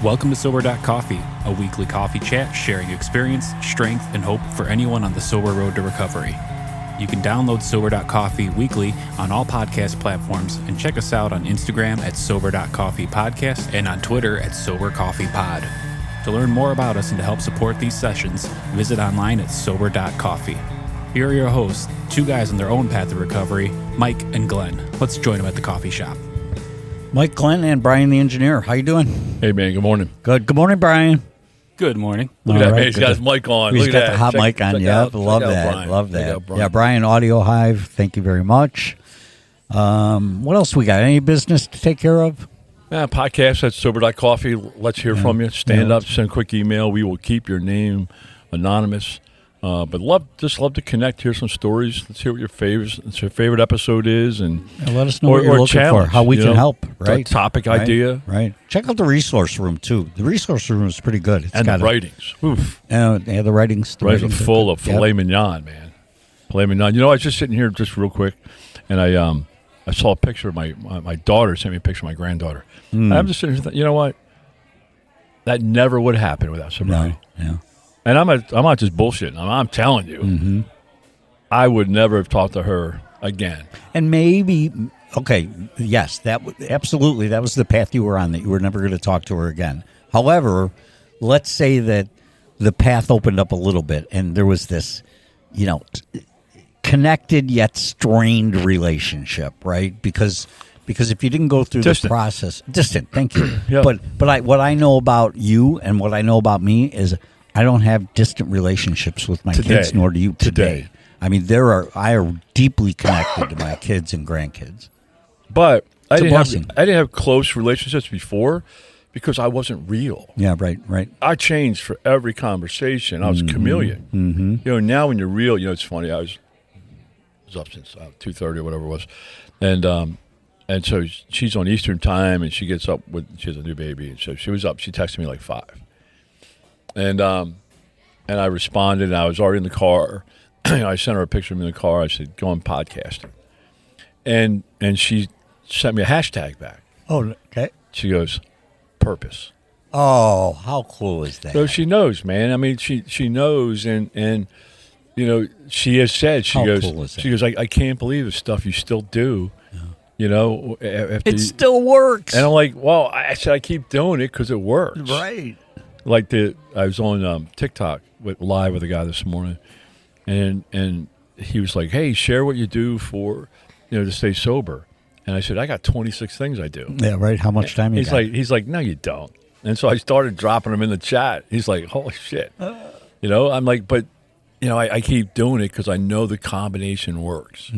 Welcome to Sober.Coffee, a weekly coffee chat sharing experience, strength, and hope for anyone on the sober road to recovery. You can download Sober.Coffee weekly on all podcast platforms and check us out on Instagram at Sober.Coffee Podcast and on Twitter at Sober.Coffee Pod. To learn more about us and to help support these sessions, visit online at Sober.Coffee. Here are your hosts, two guys on their own path to recovery, Mike and Glenn. Let's join them at the coffee shop. Mike, Glenn, and Brian the engineer. How you doing? Hey, man. Good morning. Good. Good morning, Brian. Good morning. Look at that, man. He's got his mic on. He's Look got at the hot mic on. Yep. Love that. Love that. Yeah, Brian, Audio Hive. Thank you very much. What else we got? Any business to take care of? Podcast at Sober.Coffee. Let's hear from you. Stand up, send a quick email. We will keep your name anonymous. But love to connect, hear some stories. Let's hear what your favorite episode is, and let us know what you're looking for, how we can help. Right, topic idea. Right. Check out the resource room too. The resource room is pretty good. It's got the writings. Oof. Yeah, the writings. The writings are full of filet mignon, man. Filet mignon. You know, I was just sitting here just real quick, and I saw a picture of my daughter sent me a picture of my granddaughter. I'm just sitting here thinking, you know what? That never would happen without sobriety. No. Yeah. And I'm not just bullshitting. I'm telling you, I would never have talked to her again. And maybe, okay, yes, absolutely, that was the path you were on, that you were never going to talk to her again. However, let's say that the path opened up a little bit, and there was this, connected yet strained relationship, right? Because if you didn't go through the process, distant. Thank you. Yeah. But what I know about you and what I know about me is, I don't have distant relationships with my kids, nor do you today. I mean, I are deeply connected to my kids and grandkids. But I didn't have close relationships before because I wasn't real. Yeah, right. I changed for every conversation. I was a chameleon. Mm-hmm. Now when you're real, it's funny. I was up since 2:30 or whatever it was, and so she's on Eastern time, and she gets up she has a new baby, and so she was up. She texted me like 5. And I responded, and I was already in the car. I sent her a picture of me in the car. I said, go on podcasting. And she sent me a hashtag back. Oh, okay. She goes, purpose. Oh, how cool is that? So she knows, man. I mean, she knows, and she has said, she goes, I can't believe the stuff you still do. Yeah. It still works. And I'm like, well, I said, I keep doing it because it works. Right. Like I was on TikTok live with a guy this morning, and he was like, "Hey, share what you do for, to stay sober." And I said, "I got 26 things I do." Yeah, right. How much time you got? He's like, "No, you don't." And so I started dropping them in the chat. He's like, "Holy shit!" I'm like, but I keep doing it because I know the combination works.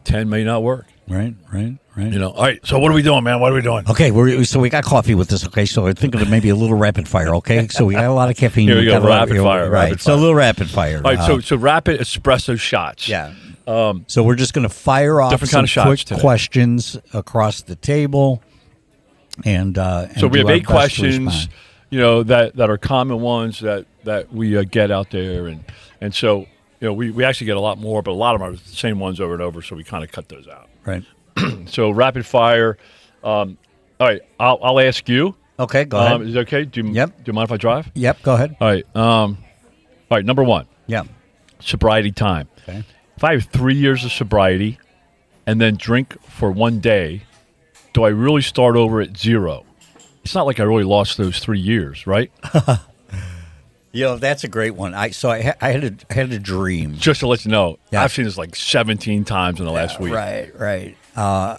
10 may not work. Right. All right, so what are we doing, man? What are we doing? Okay, so we got coffee with this, okay? So I'm thinking of maybe a little rapid fire, okay? So we got a lot of caffeine. Here we go, rapid fire. Right, so a little rapid fire. All right, so rapid espresso shots. Yeah. So we're just going to fire off different kind of shots quick questions across the table. And so we have 8 questions, that are common ones that we get out there. And so, we actually get a lot more, but a lot of them are the same ones over and over, so we kind of cut those out. Right. So rapid fire. All right, I'll ask you. Okay, go ahead. Is it okay? Do you mind if I drive? Yep, go ahead. All right. Number 1. Yeah. Sobriety time. Okay. If I have 3 years of sobriety and then drink for 1 day, do I really start over at 0? It's not like I really lost those 3 years, right? That's a great one. I had a dream. Just to let you know, I've seen this like 17 times in the last week. Right. I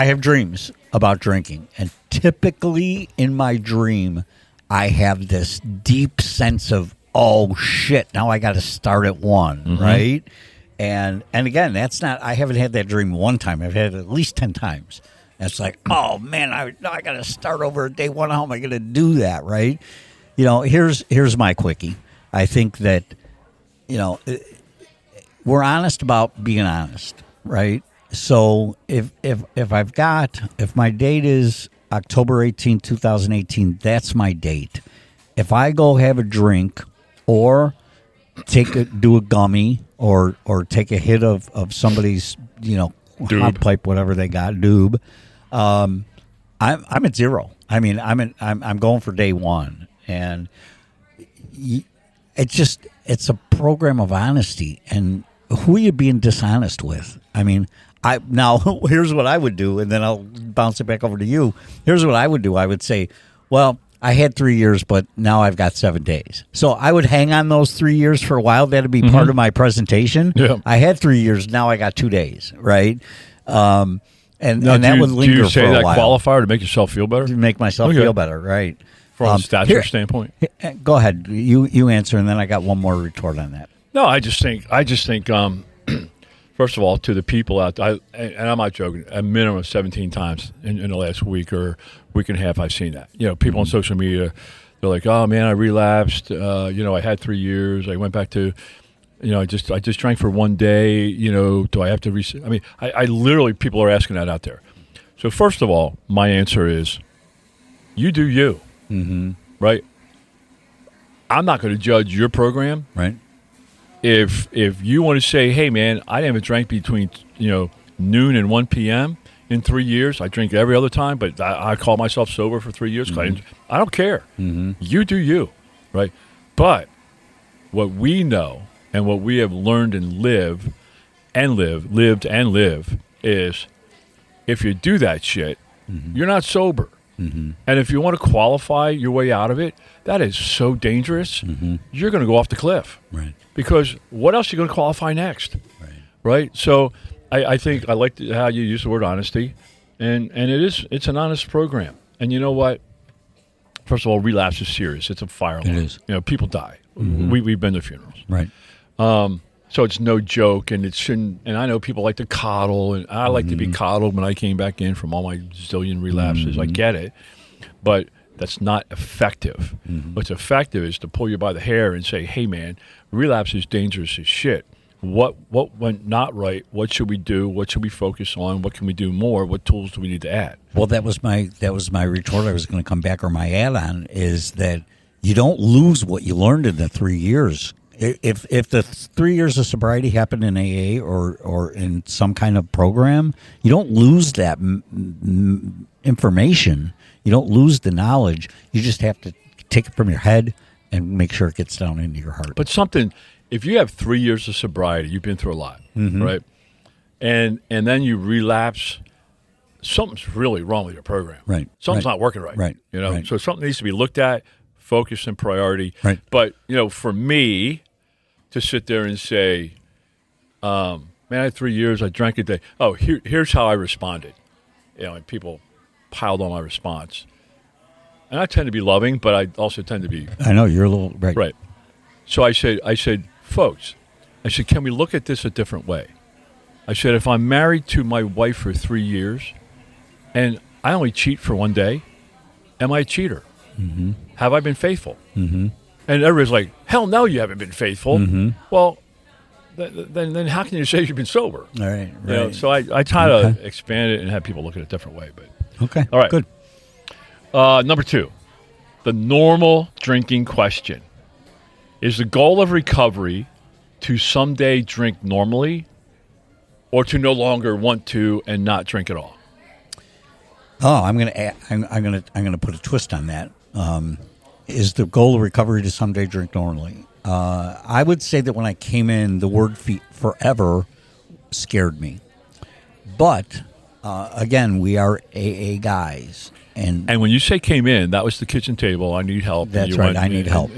have dreams about drinking, and typically in my dream, I have this deep sense of, oh shit, now I got to start at 1, right? And again, that's not. I haven't had that dream one time. I've had it at least 10 times. And it's like, oh man, I got to start over at day 1. How am I going to do that, right? Here's my quickie. I think that, we're honest about being honest, right? So if my date is October 18, 2018, that's my date. If I go have a drink or do a gummy or take a hit of somebody's, hot pipe, whatever they got, doob, I'm at 0. I mean, I'm going for day 1, and it's a program of honesty. And who are you being dishonest with? I mean, now here's what I would do, and then I'll bounce it back over to you. Here's what I would do. I would say, well, I had 3 years, but now I've got 7 days. So I would hang on those 3 years for a while. That'd be part of my presentation. Yeah. I had 3 years. Now I got 2 days, right? And Now, that would linger do you say for a that while. qualifier to make yourself feel better? To make myself Okay. feel better, right? From a stature standpoint? Go ahead. You answer, and then I got one more retort on that. No, I just think, first of all, to the people out there, and I'm not joking, a minimum of 17 times in the last week or week and a half, I've seen that. You know, people on social media, they're like, "Oh man, I relapsed. I had 3 years. I went back to, I just drank for 1 day. Do I have to reset?" I mean, I literally, people are asking that out there. So first of all, my answer is, you do you, right? I'm not going to judge your program, Right. If you want to say, "Hey man, I haven't drank between noon and 1 p.m. in 3 years. I drink every other time, but I call myself sober for 3 years." I don't care. You do you, right? But what we know and what we have learned and lived is, if you do that shit, you're not sober. And if you want to qualify your way out of it, that is so dangerous. You're going to go off the cliff. Right. Because what else are you going to qualify next? Right? So I think I like how you use the word honesty. And it's an honest program. And you know what? First of all, relapse is serious. It's a fire alarm. It is. People die. We've been to funerals. Right. So it's no joke, and it shouldn't. And I know people like to coddle, and I like to be coddled when I came back in from all my zillion relapses. I get it, but that's not effective. What's effective is to pull you by the hair and say, "Hey, man, relapse is dangerous as shit. What went not right? What should we do? What should we focus on? What can we do more? What tools do we need to add?" Well, that was my retort. I was going to come back, or my add-on is that you don't lose what you learned in the 3 years. If the 3 years of sobriety happened in AA or in some kind of program, you don't lose that information. You don't lose the knowledge. You just have to take it from your head and make sure it gets down into your heart. But if you have 3 years of sobriety, you've been through a lot, right? And then you relapse, something's really wrong with your program. Right. Something's not working right. Right. Right. So something needs to be looked at, focus and priority. Right. But, for me to sit there and say, man, I had 3 years, I drank a day. Oh, here's how I responded. And people piled on my response. And I tend to be loving, but I also tend to be... I know, you're a little... Right. Right. So I said, folks, can we look at this a different way? I said, if I'm married to my wife for 3 years and I only cheat for 1 day, am I a cheater? Have I been faithful? And everybody's like, hell no, you haven't been faithful. Well, then how can you say you've been sober? All right. So I try to expand it and have people look at it a different way. But Okay. all right. Good. Number 2, the normal drinking question. Is the goal of recovery to someday drink normally, or to no longer want to and not drink at all? Oh, I'm gonna put a twist on that. Is the goal of recovery to someday drink normally? I would say that when I came in, the word forever scared me. But again, we are AA guys, and when you say came in, that was the kitchen table. I need help. That's right. I need help.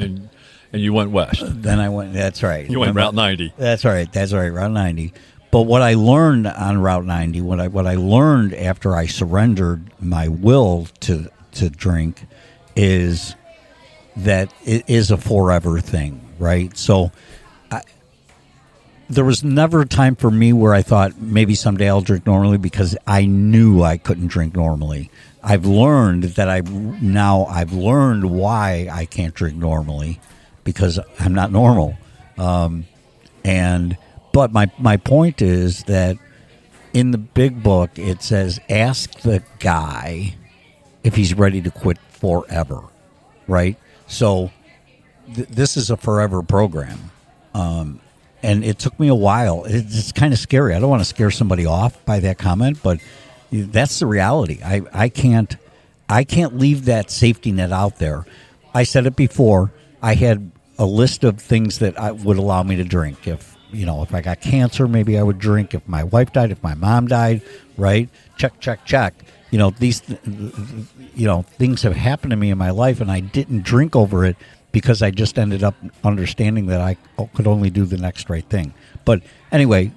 And you went west. Then I went. That's right. You went Route 90. That's right. Route 90. But what I learned on Route 90, what I learned after I surrendered my will to drink, is that it is a forever thing, right? So there was never a time for me where I thought maybe someday I'll drink normally, because I knew I couldn't drink normally. I've learned that I've learned why I can't drink normally, because I'm not normal. But my point is that in the big book it says, ask the guy if he's ready to quit forever, right? So this is a forever program. And it took me a while. It's kind of scary. I don't want to scare somebody off by that comment, but that's the reality. I can't I can't leave that safety net out there. I said it before. I had a list of things that I would allow me to drink. If I got cancer, maybe I would drink. If my wife died, if my mom died, right? Check. These things have happened to me in my life, and I didn't drink over it because I just ended up understanding that I could only do the next right thing. But anyway,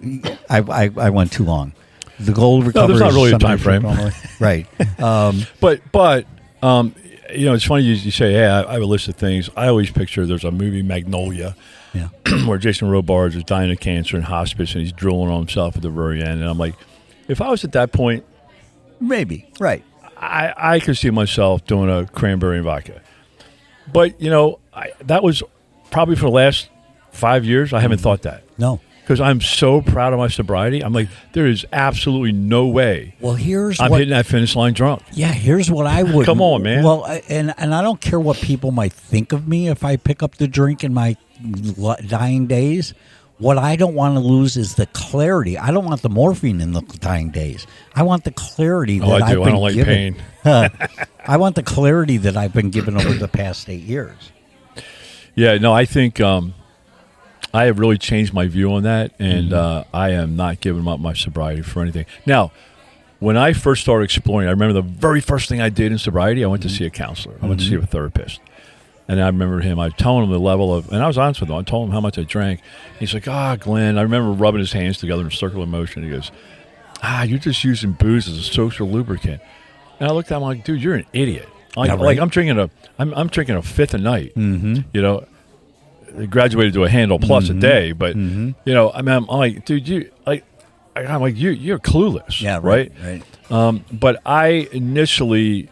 I went too long. The goal of recovery there's not really a time frame. Right. But it's funny you say, hey, I have a list of things. I always picture there's a movie, Magnolia, where Jason Robards is dying of cancer in hospice, and he's drilling on himself at the very end. And I'm like, if I was at that point, maybe, right. I could see myself doing a cranberry and vodka. But, that was probably for the last 5 years. I haven't thought that. No. Because I'm so proud of my sobriety. I'm like, there is absolutely no way I'm hitting that finish line drunk. Yeah, here's what I would. Come on, man. Well, and I don't care what people might think of me if I pick up the drink in my dying days. What I don't want to lose is the clarity. I don't want the morphine in the dying days. I want the clarity that I've been given. I don't like pain. I want the clarity that I've been given over the past 8 years. Yeah, no, I think I have really changed my view on that, and I am not giving up my sobriety for anything. Now, when I first started exploring, I remember the very first thing I did in sobriety, I went to see a counselor. I went to see a therapist. And I remember I was telling him the level of, and I was honest with him. I told him how much I drank. He's like, Glenn. I remember rubbing his hands together in a circular motion. He goes, you're just using booze as a social lubricant. And I looked at him like, dude, you're an idiot. Like I'm drinking a fifth a night. I graduated to a handle plus a day, but I'm like, dude, you're clueless. Yeah, right. But I initially,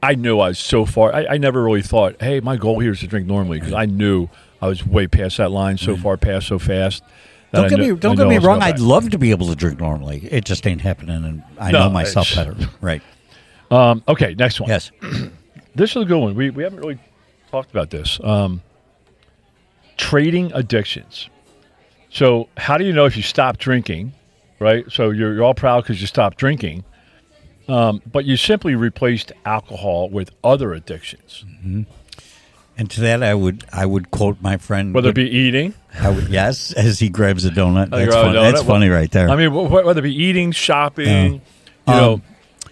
I knew I was so far. I never really thought, hey, my goal here is to drink normally, because I knew I was way past that line, so far past so fast. Don't get me wrong. I'd love to be able to drink normally. It just ain't happening, and I know myself better. Right. Okay, next one. Yes. This is a good one. We haven't really talked about this. Trading addictions. So how do you know if you stop drinking, right? So you're all proud because you stopped drinking, but you simply replaced alcohol with other addictions. Mm-hmm. And to that, I would quote my friend. Whether it be eating. Yes, as he grabs a donut. That's funny right there. I mean, whether it be eating, shopping,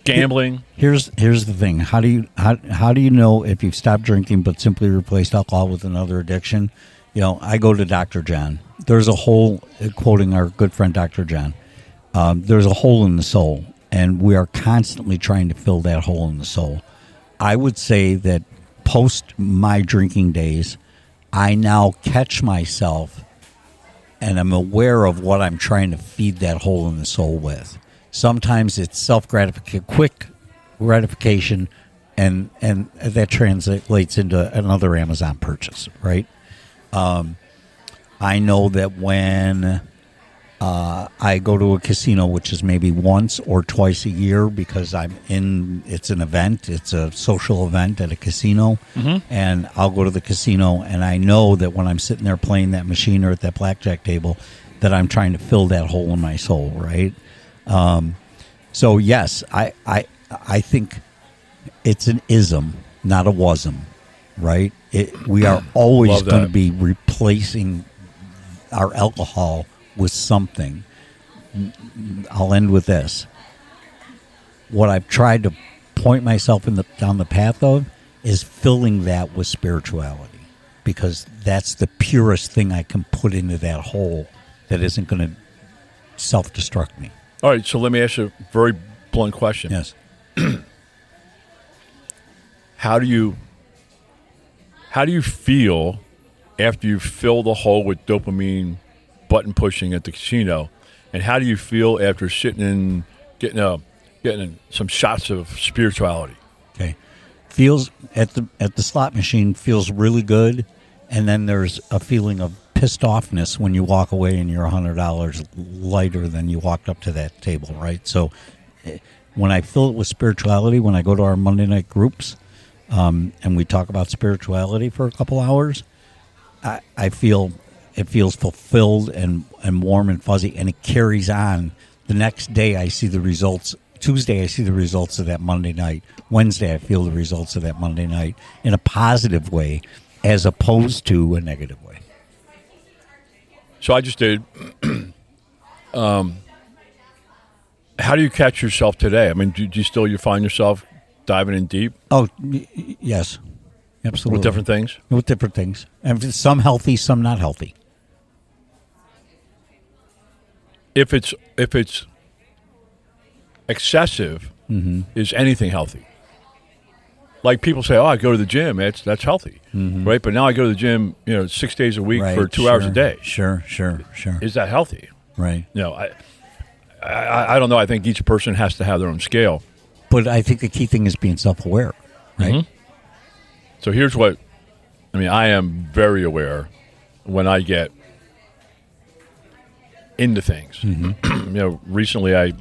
gambling. Here's the thing. How do you know if you've stopped drinking but simply replaced alcohol with another addiction? I go to Dr. John. There's a hole, quoting our good friend Dr. John, there's a hole in the soul, and we are constantly trying to fill that hole in the soul. I would say that post my drinking days, I now catch myself and I'm aware of what I'm trying to feed that hole in the soul with. Sometimes it's self-gratification, quick gratification, and that translates into another Amazon purchase, right? I know that when I go to a casino, which is maybe once or twice a year because it's an event, it's a social event at a casino, and I'll go to the casino, and I know that when I'm sitting there playing that machine or at that blackjack table, that I'm trying to fill that hole in my soul, right? So yes, I think it's an ism, not a wasm, right? We are always going to be replacing our alcohol with something. I'll end with this. What I've tried to point myself down the path of is filling that with spirituality, because that's the purest thing I can put into that hole that isn't going to self-destruct me. All right, so let me ask you a very blunt question. Yes. How do you feel after you fill the hole with dopamine button pushing at the casino, and how do you feel after sitting and getting some shots of spirituality? Okay, feels at the slot machine feels really good, and then there's a feeling of pissed offness when you walk away and you're $100 lighter than you walked up to that table, right? So when I fill it with spirituality, when I go to our Monday night groups, and we talk about spirituality for a couple hours, I feel it feels fulfilled and warm and fuzzy, and it carries on. The next day I see the results Tuesday, I see the results of that Monday night. Wednesday, I feel the results of that Monday night in a positive way as opposed to a negative way. So I just did. How do you catch yourself today? I mean, do you find yourself diving in deep? Oh, yes. Absolutely. With different things? With different things. And some healthy, some not healthy. If it's excessive, is anything healthy? Like people say, "Oh, I go to the gym. That's healthy, right?" But now I go to the gym, 6 days a week for 2 hours a day. Sure. Is that healthy? Right. I don't know. I think each person has to have their own scale. But I think the key thing is being self-aware, right? Mm-hmm. So here's what I am very aware when I get into things. Recently I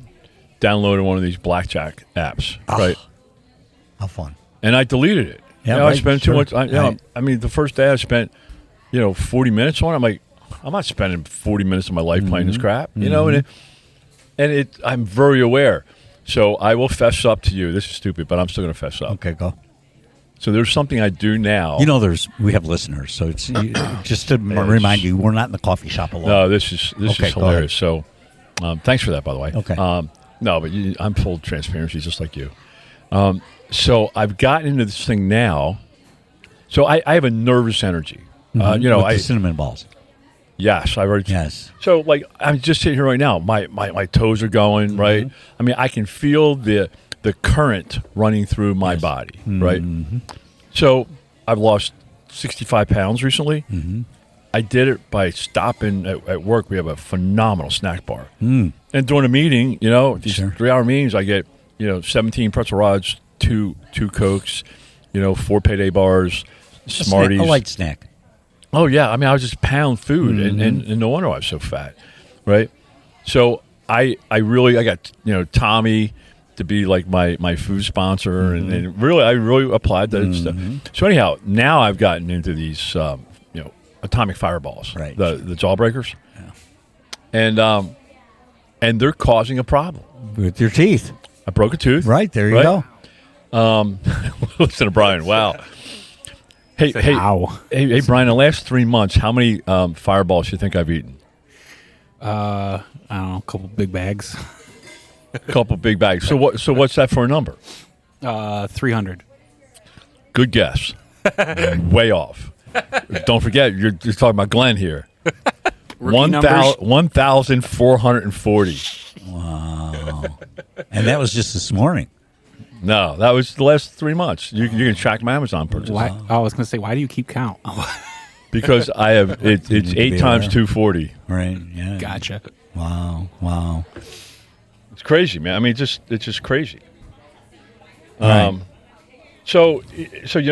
downloaded one of these blackjack apps, right? How fun. And I deleted it. Yeah, I spent too much. Right. The first day I spent, 40 minutes on it. I'm like, I'm not spending 40 minutes of my life playing this crap, and I'm very aware. So I will fess up to you. This is stupid, but I'm still going to fess up. Okay, go. So there's something I do now. We have listeners, so it's just to remind you, we're not in the coffee shop alone. No, this is hilarious. So, thanks for that, by the way. Okay. No, but I'm full of transparency, just like you. So I've gotten into this thing now. So I have a nervous energy. With the cinnamon balls. Yes, I've already. Yes. So I'm just sitting here right now. My toes are going right. I can feel the current running through my body, right? So I've lost 65 pounds recently. I did it by stopping at work. We have a phenomenal snack bar. And during a meeting, these 3-hour meetings, I get, 17 pretzel rods, two Cokes, 4 payday bars, Smarties. A light snack. Oh, yeah. I was just pound food, and no wonder I was so fat, right? So I got, Tommy to be like my food sponsor, and I really applied that stuff. So anyhow, now I've gotten into these, atomic fireballs, right? The jawbreakers, and they're causing a problem With your teeth. I broke a tooth. Right, there you go. Listen to Brian. Wow. Hey, Brian, the last 3 months, how many fireballs do you think I've eaten? I don't know, a couple big bags. A couple big bags. So what's that for a number? 300. Good guess. Way off. Don't forget, you're talking about Glenn here. 1,440. Wow. And that was just this morning. No, that was the last 3 months. You can track my Amazon purchases. Why? I was going to say, why do you keep count? Because I have it's 8 times 240. Right. Yeah. Gotcha. Wow. It's crazy, man. It's just crazy. Right. So actually,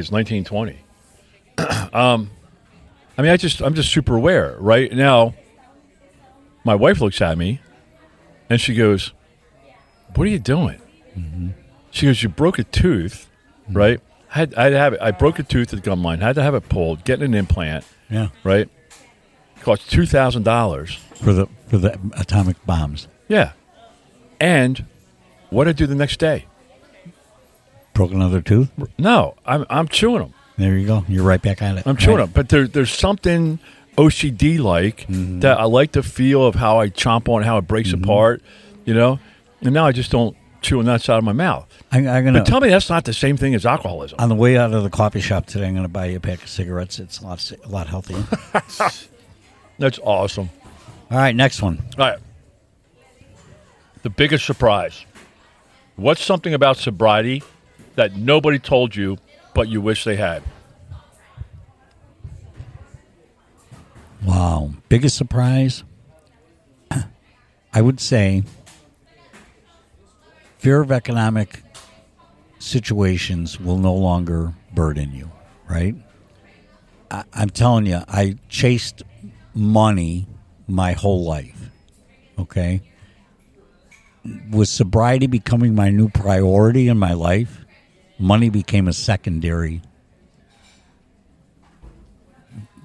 it's 1920. I'm just super aware. Right now, my wife looks at me, and she goes, "What are you doing?" She goes, "You broke a tooth, right?" I had to have it. I broke a tooth at the gum line. Had to have it pulled. Getting an implant. Yeah. Right. Cost $2,000 for the atomic bombs. Yeah. And what did I do the next day? Broke another tooth? No, I'm chewing them. There you go. You're right back at it. I'm chewing them. But there's something OCD-like that I like the feel of how I chomp on, how it breaks apart, And now I just don't chew on that side of my mouth. But tell me that's not the same thing as alcoholism. On the way out of the coffee shop today, I'm going to buy you a pack of cigarettes. It's a lot healthier. That's awesome. All right, next one. All right. The biggest surprise. What's something about sobriety that nobody told you, but you wish they had? Wow. Biggest surprise? I would say fear of economic situations will no longer burden you, right? I'm telling you, I chased money my whole life, okay? With sobriety becoming my new priority in my life, money became a secondary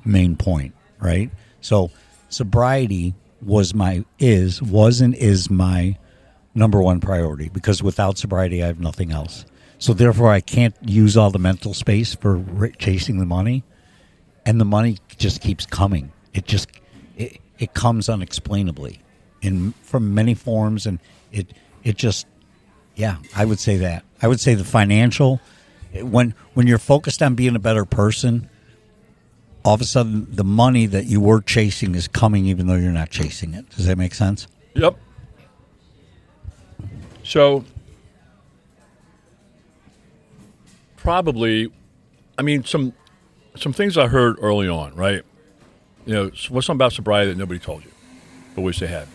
main point, right? So sobriety was and is my number one priority, because without sobriety, I have nothing else. So therefore, I can't use all the mental space for chasing the money, and the money just keeps coming. It comes unexplainably from many forms, and it just, yeah, I would say that. I would say the financial, when you're focused on being a better person, all of a sudden the money that you were chasing is coming even though you're not chasing it. Does that make sense? Yep. So, probably, I mean, some things I heard early on, right? You know, what's something about sobriety that nobody told you, but wish they had?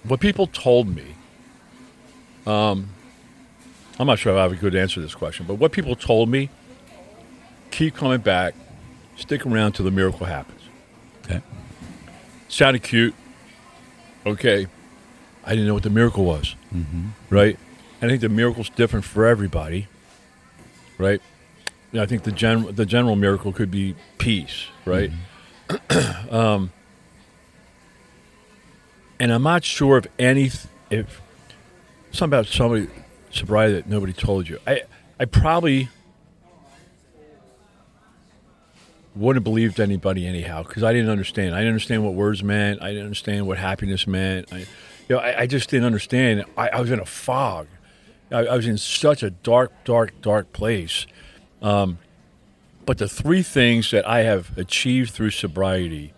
What people told me, I'm not sure if I have a good answer to this question, but what people told me, keep coming back, stick around till the miracle happens. Okay. Sounded cute. Okay. I didn't know what the miracle was, right? And I think the miracle's different for everybody, right? You know, I think the general miracle could be peace, right? And I'm not sure if something about sobriety that nobody told you. I probably wouldn't have believed anybody anyhow, because I didn't understand. I didn't understand what words meant. I didn't understand what happiness meant. I just didn't understand. I was in a fog. I was in such a dark place. But the three things that I have achieved through sobriety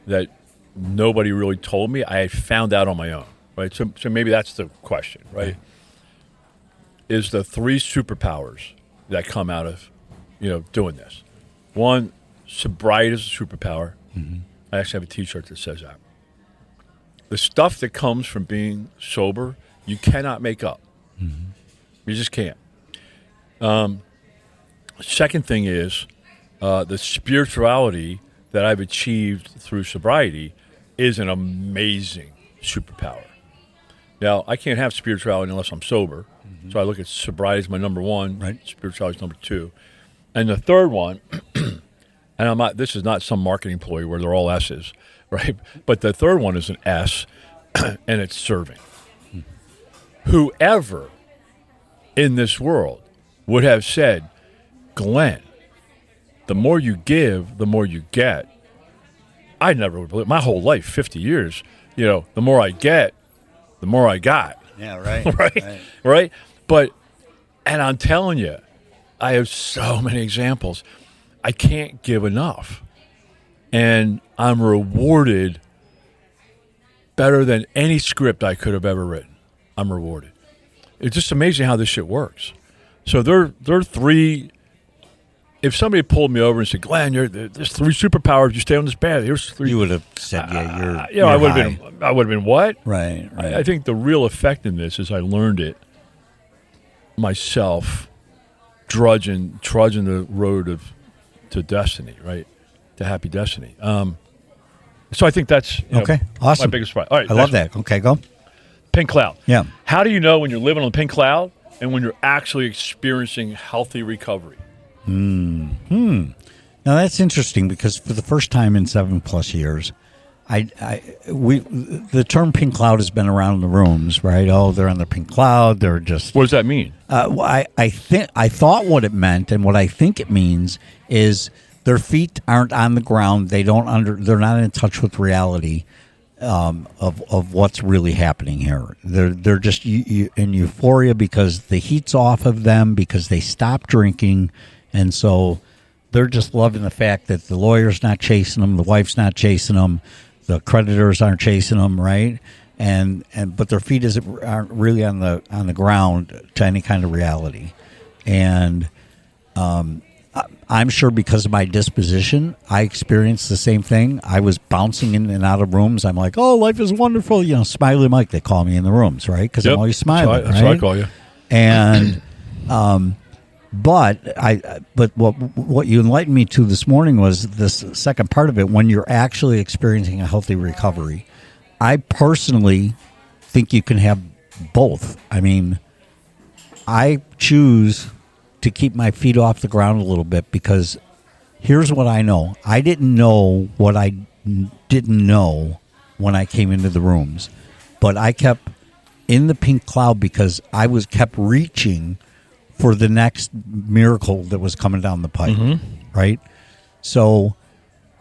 that nobody really told me, I found out on my own, right? So maybe that's the question, right? Is the three superpowers that come out of, doing this. One, sobriety is a superpower. I actually have a T-shirt that says that. The stuff that comes from being sober, you cannot make up. You just can't. Second thing is the spirituality that I've achieved through sobriety is an amazing superpower. Now, I can't have spirituality unless I'm sober, so I look at sobriety as my number one, right? Spirituality is number two. And the third one, and this is not some marketing ploy where they're all S's, right? But the third one is an S, and it's serving. Whoever in this world would have said, Glenn, the more you give, the more you get. I never would believe, my whole life, 50 years, the more I get, the more I got. Yeah, right. Right? And I'm telling you, I have so many examples. I can't give enough. And I'm rewarded better than any script I could have ever written. I'm rewarded. It's just amazing how this shit works. So there are three. If somebody pulled me over and said, Glenn, there's three superpowers, you stay on this path. Here's three. You would have said, you're I would have been what? Right. I think the real effect in this is I learned it myself, trudging the road to destiny, right? To happy destiny. So I think that's okay. Awesome. My biggest surprise. All right, I love that. Okay, go. Pink cloud. Yeah. How do you know when you're living on a pink cloud and when you're actually experiencing healthy recovery? Now that's interesting, because for the first time in 7+ years, the term pink cloud has been around in the rooms, right? Oh, they're on the pink cloud. They're just. What does that mean? I thought what it meant, and what I think it means is their feet aren't on the ground. They're not in touch with reality of what's really happening here. They're just in euphoria because the heat's off of them, because they stopped drinking. And so they're just loving the fact that the lawyer's not chasing them, the wife's not chasing them, the creditors aren't chasing them, right? But their feet aren't really on the ground to any kind of reality. And I'm sure because of my disposition, I experienced the same thing. I was bouncing in and out of rooms. I'm like, oh, life is wonderful. Smiley Mike, they call me in the rooms, right? Because I'm always smiling. That's what I call you. And But what you enlightened me to this morning was this second part of it, when you're actually experiencing a healthy recovery. I personally think you can have both. I mean, I choose to keep my feet off the ground a little bit, because here's what I know. I didn't know what I didn't know when I came into the rooms, but I kept in the pink cloud because I was kept reaching for the next miracle that was coming down the pipe, right? So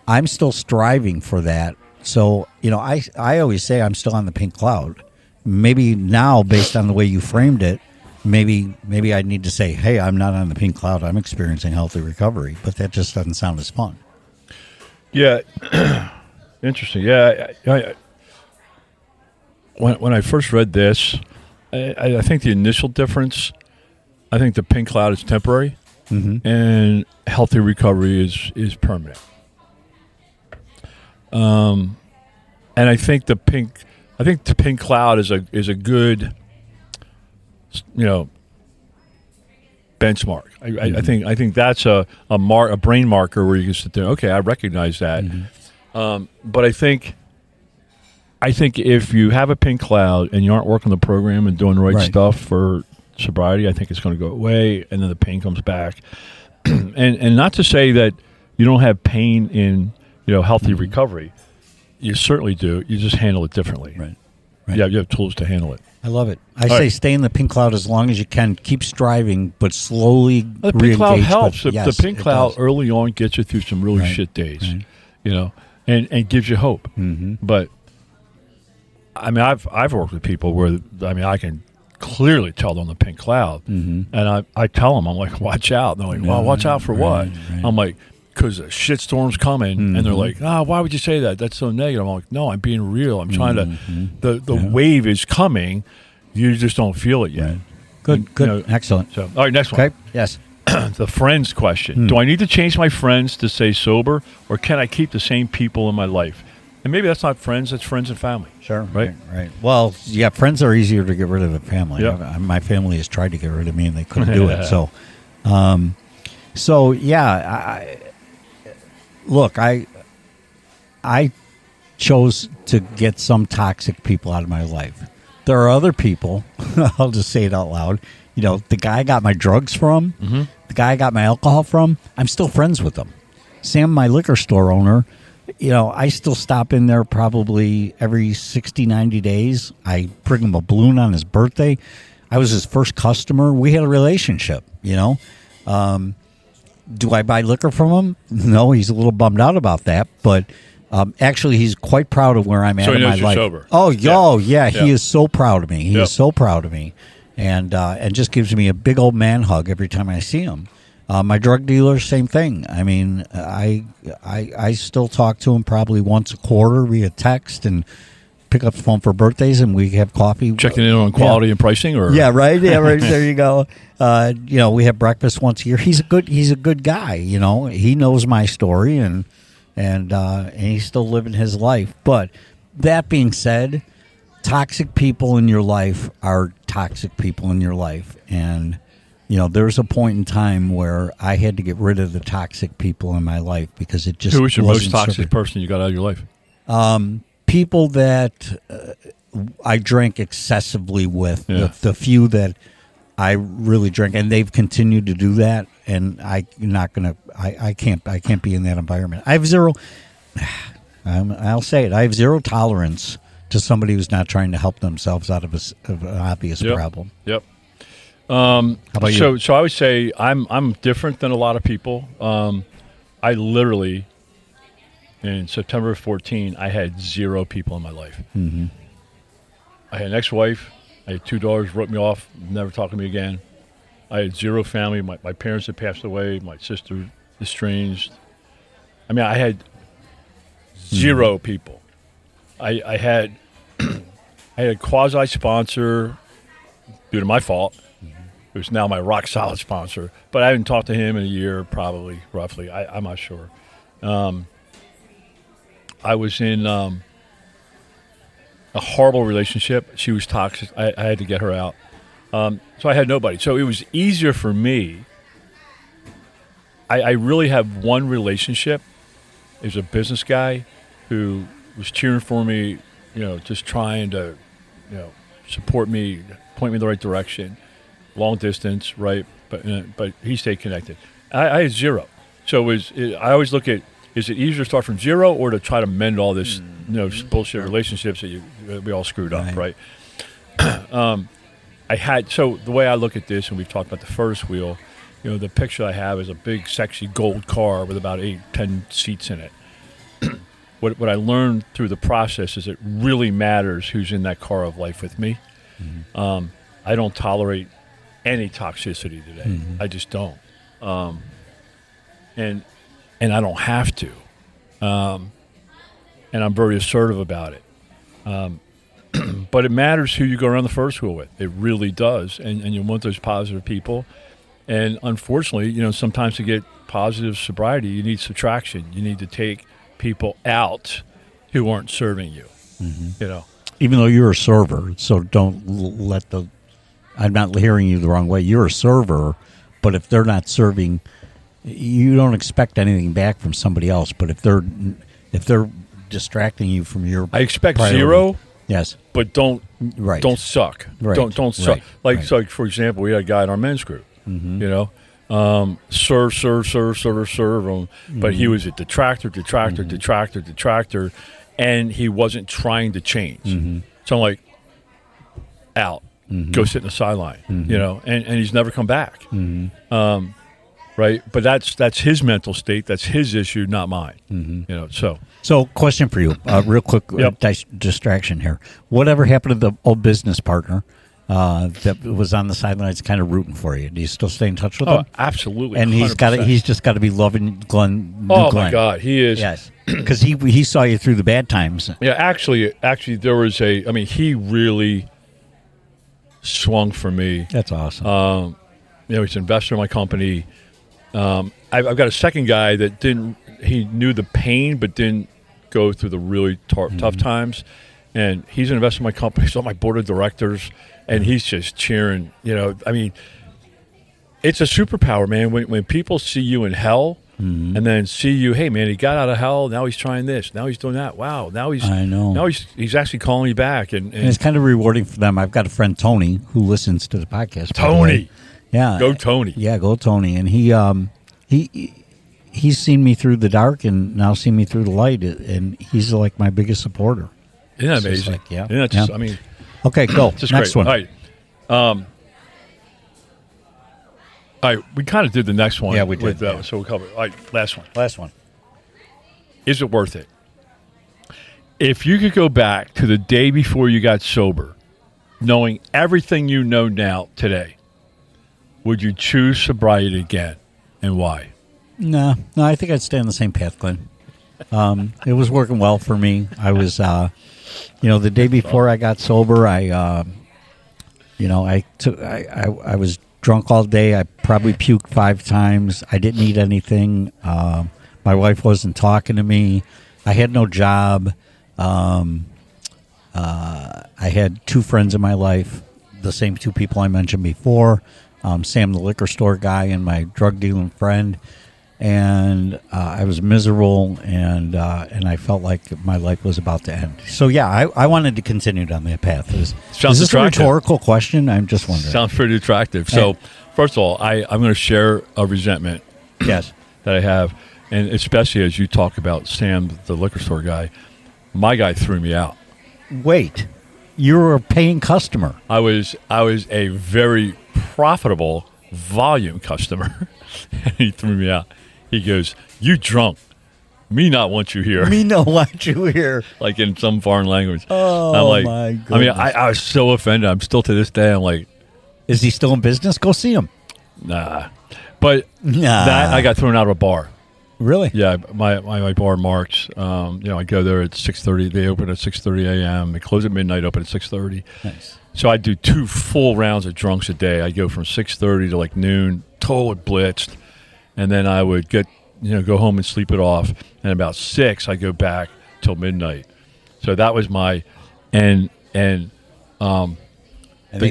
I'm still striving for that. So, I always say I'm still on the pink cloud. Maybe now, based on the way you framed it, maybe I need to say, hey, I'm not on the pink cloud. I'm experiencing healthy recovery. But that just doesn't sound as fun. Yeah. Interesting. Yeah. When I first read this, I think the initial difference, I think the pink cloud is temporary and healthy recovery is permanent. And I think the pink cloud is a good, benchmark. I think that's a brain marker where you can sit there. Okay, I recognize that. But I think if you have a pink cloud and you aren't working the program and doing the right stuff for sobriety, I think it's going to go away, and then the pain comes back. and not to say that you don't have pain in healthy recovery. You certainly do. You just handle it differently. Right. Yeah, you have tools to handle it. I love it. I say stay in the pink cloud as long as you can. Keep striving, but slowly the pink cloud helps. Yes, the pink cloud early on gets you through some really shit days, and gives you hope. But I mean, I've worked with people where I can clearly tell them the pink cloud, and I tell them, I'm like, watch out. And they're like, well, watch out for what? I'm like, because a shitstorm's coming, and they're like, why would you say that? That's so negative. I'm like, no, I'm being real. I'm trying to. The wave is coming. You just don't feel it yet. Good. Excellent. So, all right, next one. Okay. Yes. The friends question. Do I need to change my friends to stay sober, or can I keep the same people in my life? And maybe that's not friends; that's friends and family. Sure. Right. Well, yeah, friends are easier to get rid of than family. Yeah. My family has tried to get rid of me, and they couldn't do it. So, yeah. Look, I chose to get some toxic people out of my life. There are other people, I'll just say it out loud, the guy I got my drugs from, the guy I got my alcohol from, I'm still friends with them. Sam, my liquor store owner, I still stop in there probably every 60, 90 days. I bring him a balloon on his birthday. I was his first customer. We had a relationship, Do I buy liquor from him? No, he's a little bummed out about that, but actually he's quite proud of where I'm at in my life. Sober. Yeah, he is so proud of me. He is so proud of me, and just gives me a big old man hug every time I see him. My drug dealer, same thing. I mean, I still talk to him probably once a quarter via text and pick up the phone for birthdays, and we have coffee. Checking in on quality and pricing, or right, there you go. We have breakfast once a year. He's a good guy. He knows my story, and he's still living his life. But that being said, toxic people in your life are toxic people in your life, and there's a point in time where I had to get rid of the toxic people in my life because it just. Who was your most toxic person you got out of your life? People that I drank excessively with, the few that I really drank, and they've continued to do that, and I can't be in that environment. I have zero. I'll say it. I have zero tolerance to somebody who's not trying to help themselves out of an obvious problem. Yep. How about you? So I would say I'm different than a lot of people. I literally. In September of 2014, I had 0 people in my life. I had an ex-wife. I had 2 daughters, wrote me off, never talked to me again. I had 0 family. My parents had passed away. My sister estranged. I mean, I had 0 people. I had a quasi-sponsor due to my fault, who's now my rock-solid sponsor. But I haven't talked to him in a year, probably, roughly. I'm not sure. I was in a horrible relationship. She was toxic. I had to get her out. So I had nobody. So it was easier for me. I really have one relationship. There's a business guy who was cheering for me, just trying to, support me, point me in the right direction, long distance, right? But he stayed connected. I had 0. So I always look at, is it easier to start from 0 or to try to mend all this, bullshit relationships that we all screwed up, right? So the way I look at this, and we've talked about the first wheel, the picture I have is a big, sexy gold car with about 8-10 seats in it. What I learned through the process is it really matters who's in that car of life with me. Mm-hmm. I don't tolerate any toxicity today. Mm-hmm. I just don't. And I don't have to. And I'm very assertive about it. But it matters who you go around the first wheel with. It really does. And you want those positive people. And unfortunately, sometimes to get positive sobriety, you need subtraction. You need to take people out who aren't serving you. Mm-hmm. Even though you're a server, so don't let I'm not hearing you the wrong way. You're a server, but if they're not serving, you don't expect anything back from somebody else. But if they're distracting you from your I expect priority, zero. Yes. But don't suck. Right. Don't suck. So for example, we had a guy in our men's group. Mm-hmm. Serve him. Mm-hmm. But he was a detractor, and he wasn't trying to change. Mm-hmm. So I'm like, out. Mm-hmm. Go sit in the sideline. Mm-hmm. And he's never come back. Mm-hmm. Right? But that's his mental state. That's his issue, not mine. Mm-hmm. So question for you, real quick distraction here. Whatever happened to the old business partner that was on the sidelines kind of rooting for you? Do you still stay in touch with him? Absolutely. And 100%. he's just got to be loving Glenn. Oh, Glenn. my God. He is. Yes. Because he saw you through the bad times. Yeah, actually, there was he really swung for me. That's awesome. He's an investor in my company. I've got a second guy that he knew the pain but didn't go through the really tough times. And he's an investor in my company. He's on my board of directors. And he's just cheering. It's a superpower, man. When people see you in hell and then see you, hey, man, he got out of hell. Now he's trying this. Now he's doing that. Wow. Now he's actually calling you back. And it's kind of rewarding for them. I've got a friend, Tony, who listens to the podcast. Tony. Yeah. Go Tony. Yeah, go Tony. And he's seen me through the dark and now seen me through the light. And he's like my biggest supporter. Isn't that amazing? Okay, go. Next one. All right. All right, we kind of did the next one. Yeah, we did. So we'll cover it. All right, last one. Is it worth it? If you could go back to the day before you got sober, knowing everything you know now today, would you choose sobriety again, and why? No, I think I'd stay on the same path, Glenn. It was working well for me. I was, the day before I got sober, I was drunk all day. I probably puked 5 times. I didn't eat anything. My wife wasn't talking to me. I had no job. I had 2 friends in my life, the same 2 people I mentioned before, Sam the liquor store guy and my drug dealing friend. And I was miserable, and I felt like my life was about to end. So, yeah, I wanted to continue down that path. Is this a rhetorical question? I'm just wondering. Sounds pretty attractive. So, first of all, I'm going to share a resentment yes. that I have, and especially as you talk about Sam, the liquor store guy. My guy threw me out. Wait, you're a paying customer. I was a very profitable volume customer, and he threw me out. He goes, "You drunk. Me not want you here." Me not want you here. Like in some foreign language. Oh, I'm like, my goodness. I was so offended. I'm still to this day, I'm like. Is he still in business? Go see him. Nah. But that I got thrown out of a bar. Really? Yeah, my bar Marks. I go there at 6:30. They open at 6:30 a.m. They close at midnight, open at 6:30. Nice. So I do 2 full rounds of drunks a day. I go from 6:30 to like noon, totally blitzed. And then I would go home and sleep it off. And about 6, I go back till midnight. So that was my, and they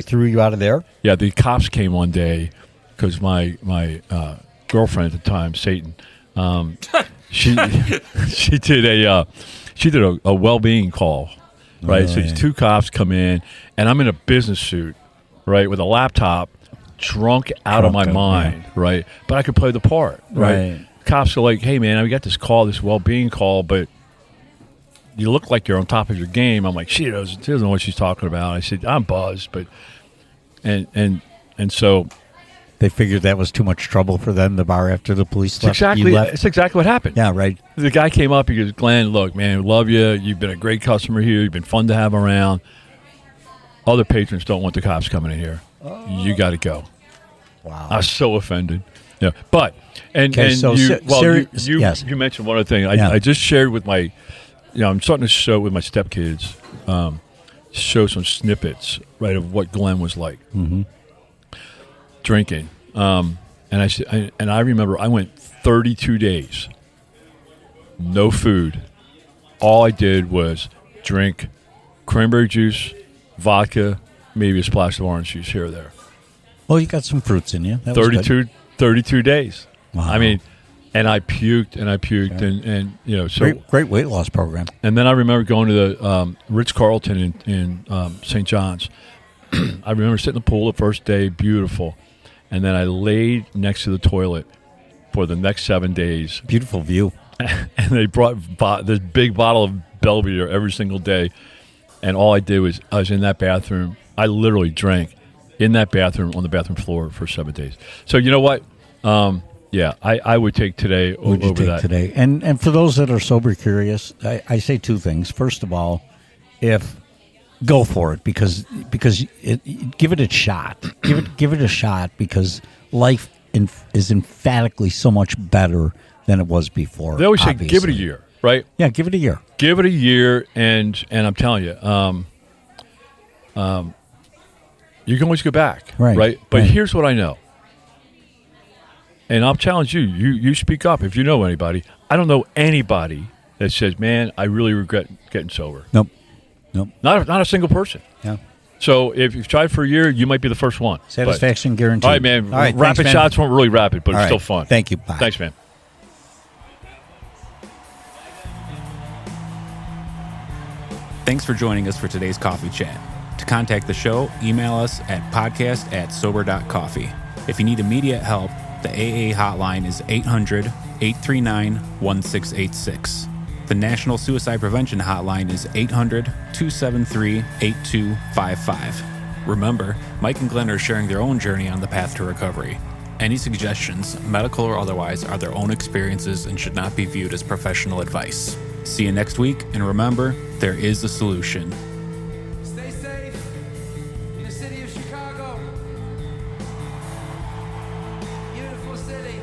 threw you out of there? Yeah, the cops came one day because my girlfriend at the time, Satan, she did a well-being call, right? Oh, so these 2 cops come in, and I'm in a business suit, right, with a laptop. Drunk out of my mind, right? But I could play the part, right? Cops are like, "Hey, man, we got this call, this well-being call, but you look like you're on top of your game. I'm like, she doesn't know what she's talking about. I said, I'm buzzed, but and so They figured that was too much trouble for them, the bar, after the police left. it's exactly what happened. Yeah, right. The guy came up. He goes, Glenn, look, man, we love you. You've been a great customer here. You've been fun to have around. Other patrons don't want the cops coming in here. You got to go. Wow. I was so offended. Yeah, but Okay, so you mentioned one other thing. Yeah. I just shared with my, I'm starting to show with my stepkids, show some snippets, right, of what Glenn was like drinking. And I remember I went 32 days, no food. All I did was drink cranberry juice, vodka, maybe a splash of orange juice here or there. Well, you got some fruits in you. That was good. 32 days. Wow. I mean, and I puked and so Great weight loss program. and then I remember going to the Ritz-Carlton in St. John's. I remember sitting in the pool the first day, beautiful, and then I laid next to the toilet for the next 7 days. Beautiful view. And they brought this big bottle of Belvedere every single day, and all I did was I was in that bathroom. I literally drank in that bathroom on the bathroom floor for 7 days. So you know what? I would take today over that. Today? And for those that are sober curious, I say two things. First of all, go for it because give it a shot. Give it a shot because life is emphatically so much better than it was before. They always say obviously. give it a year, right? Yeah, give it a year. Give it a year, and I'm telling you, you can always go back, right? But here's what I know, and I'll challenge you. You speak up if you know anybody. I don't know anybody that says, "Man, I really regret getting sober." Nope. Not a single person. Yeah. So if you've tried for a year, you might be the first one. Satisfaction guaranteed. All right, man. All right, rapid thanks, man. shots weren't really rapid, but All it's right. still fun. Thank you. Bye. Thanks, man. Thanks for joining us for today's coffee chat. To contact the show, email us at podcast@Sober.Coffee. If you need immediate help, the AA hotline is 800-839-1686. The National Suicide Prevention Hotline is 800-273-8255. Remember, Mike and Glenn are sharing their own journey on the path to recovery. Any suggestions, medical or otherwise, are their own experiences and should not be viewed as professional advice. See you next week, and remember, there is a solution. Stay safe in the city of Chicago. Beautiful city.